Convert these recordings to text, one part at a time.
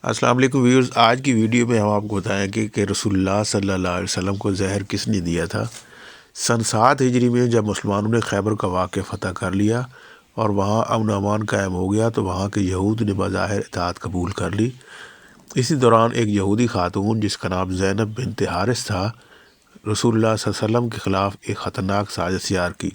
السلام علیکم ویورز، آج کی ویڈیو میں ہم آپ کو بتائیں گے کہ رسول اللہ صلی اللہ علیہ وسلم کو زہر کس نے دیا تھا۔ سن 7 ہجری میں جب مسلمانوں نے خیبر کا واقعہ فتح کر لیا اور وہاں امن و امان قائم ہو گیا تو وہاں کے یہود نے بظاہر اطاعت قبول کر لی۔ اسی دوران ایک یہودی خاتون جس کا نام زینب بنت حارث تھا، رسول اللہ صلی اللہ علیہ وسلم کے خلاف ایک خطرناک سازش تیار کی۔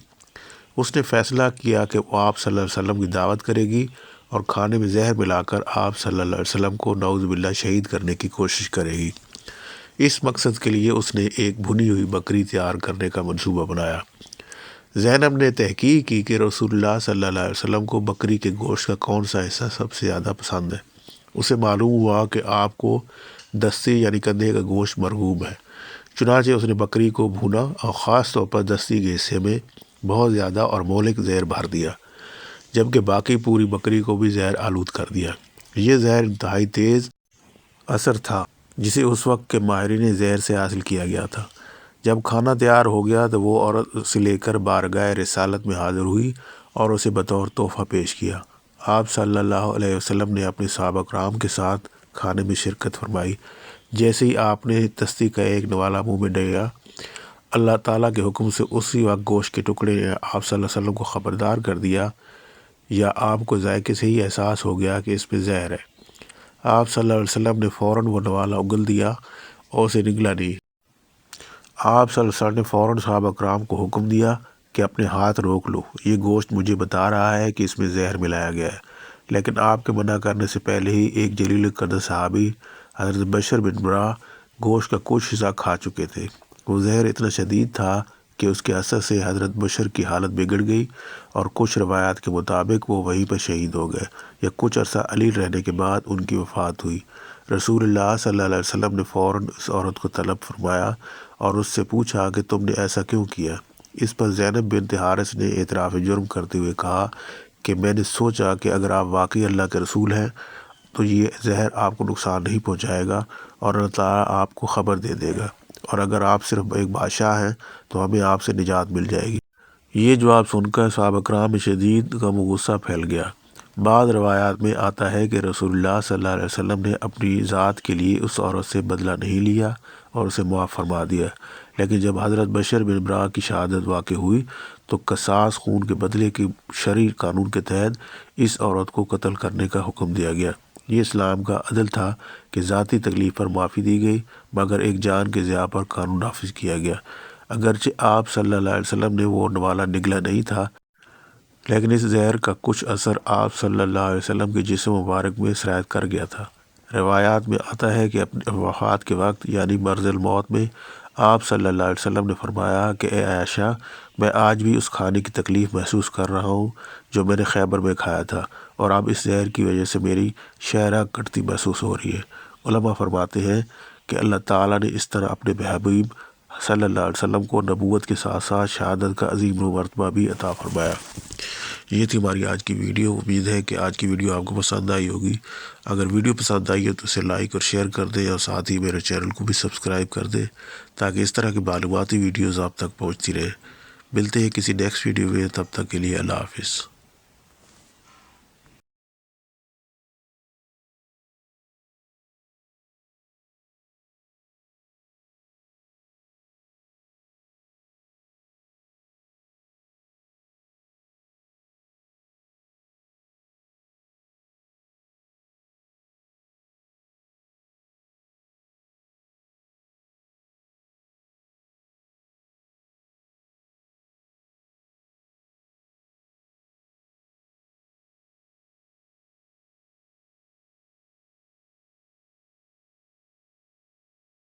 اس نے فیصلہ کیا کہ وہ آپ صلی اللہ علیہ وسلم کی دعوت کرے گی اور کھانے میں زہر ملا کر آپ صلی اللہ علیہ وسلم کو نعوذ باللہ شہید کرنے کی کوشش کرے گی۔ اس مقصد کے لیے اس نے ایک بھنی ہوئی بکری تیار کرنے کا منصوبہ بنایا۔ زینب نے تحقیق کی کہ رسول اللہ صلی اللہ علیہ وسلم کو بکری کے گوشت کا کون سا حصہ سب سے زیادہ پسند ہے۔ اسے معلوم ہوا کہ آپ کو دستی یعنی کندھے کا گوشت مرغوب ہے، چنانچہ اس نے بکری کو بھونا اور خاص طور پر دستی کے حصے میں بہت زیادہ اور مہلک زہر بھر دیا، جبکہ باقی پوری بکری کو بھی زہر آلود کر دیا۔ یہ زہر انتہائی تیز اثر تھا جسے اس وقت کے ماہرین زہر سے حاصل کیا گیا تھا۔ جب کھانا تیار ہو گیا تو وہ عورت اسے لے کر بارگاہ رسالت میں حاضر ہوئی اور اسے بطور تحفہ پیش کیا۔ آپ صلی اللہ علیہ وسلم نے اپنے صحابہ کرام کے ساتھ کھانے میں شرکت فرمائی۔ جیسے ہی آپ نے دستی کا ایک نوالا منہ میں ڈالا، اللہ تعالیٰ کے حکم سے اسی وقت گوشت کے ٹکڑے نے آپ صلی اللہ علیہ وسلم کو خبردار کر دیا، یا آپ کو ذائقے سے ہی احساس ہو گیا کہ اس میں زہر ہے۔ آپ صلی اللہ علیہ وسلم نے فوراً وہ نوالا اگل دیا اور اسے نگلا نہیں۔ آپ صلی اللہ علیہ وسلم نے فوراً صحابہ کرام کو حکم دیا کہ اپنے ہاتھ روک لو، یہ گوشت مجھے بتا رہا ہے کہ اس میں زہر ملایا گیا ہے۔ لیکن آپ کے منع کرنے سے پہلے ہی ایک جلیل القدر صحابی حضرت بشر بن برا گوشت کا کچھ حصہ کھا چکے تھے۔ وہ زہر اتنا شدید تھا کہ اس کے اثر سے حضرت بشر کی حالت بگڑ گئی اور کچھ روایات کے مطابق وہ وہیں پر شہید ہو گئے، یا کچھ عرصہ علیل رہنے کے بعد ان کی وفات ہوئی۔ رسول اللہ صلی اللہ علیہ وسلم نے فوراً اس عورت کو طلب فرمایا اور اس سے پوچھا کہ تم نے ایسا کیوں کیا؟ اس پر زینب بنت حارث نے اعتراف جرم کرتے ہوئے کہا کہ میں نے سوچا کہ اگر آپ واقعی اللہ کے رسول ہیں تو یہ زہر آپ کو نقصان نہیں پہنچائے گا اور اللہ تعالیٰ آپ کو خبر دے دے گا، اور اگر آپ صرف ایک بادشاہ ہیں تو ہمیں آپ سے نجات مل جائے گی۔ یہ جواب سن کر صحابہ کرام میں شدید غم و غصہ پھیل گیا۔ بعض روایات میں آتا ہے کہ رسول اللہ صلی اللہ علیہ وسلم نے اپنی ذات کے لیے اس عورت سے بدلہ نہیں لیا اور اسے معاف فرما دیا، لیکن جب حضرت بشر بن برا کی شہادت واقع ہوئی تو قصاص خون کے بدلے کے شرعی قانون کے تحت اس عورت کو قتل کرنے کا حکم دیا گیا۔ یہ اسلام کا عدل تھا کہ ذاتی تکلیف پر معافی دی گئی، مگر ایک جان کے ضیاع پر قانون نافذ کیا گیا۔ اگرچہ آپ صلی اللہ علیہ وسلم نے وہ نوالا نگلا نہیں تھا، لیکن اس زہر کا کچھ اثر آپ صلی اللہ علیہ وسلم کے جسم مبارک میں سرایت کر گیا تھا۔ روایات میں آتا ہے کہ اپنے وفات کے وقت یعنی مرض الموت میں آپ صلی اللہ علیہ وسلم نے فرمایا کہ اے عائشہ، میں آج بھی اس کھانے کی تکلیف محسوس کر رہا ہوں جو میں نے خیبر میں کھایا تھا، اور اب اس زہر کی وجہ سے میری شہرہ کٹتی محسوس ہو رہی ہے۔ علماء فرماتے ہیں کہ اللہ تعالیٰ نے اس طرح اپنے حبیب صلی اللہ علیہ وسلم کو نبوت کے ساتھ ساتھ شہادت کا عظیم مرتبہ بھی عطا فرمایا۔ یہ تھی ہماری آج کی ویڈیو۔ امید ہے کہ آج کی ویڈیو آپ کو پسند آئی ہوگی۔ اگر ویڈیو پسند آئی ہے تو اسے لائک اور شیئر کر دیں، اور ساتھ ہی میرے چینل کو بھی سبسکرائب کر دیں تاکہ اس طرح کی معلوماتی ویڈیوز آپ تک پہنچتی رہے۔ ملتے ہیں کسی نیکسٹ ویڈیو میں، تب تک کے لیے اللہ حافظ۔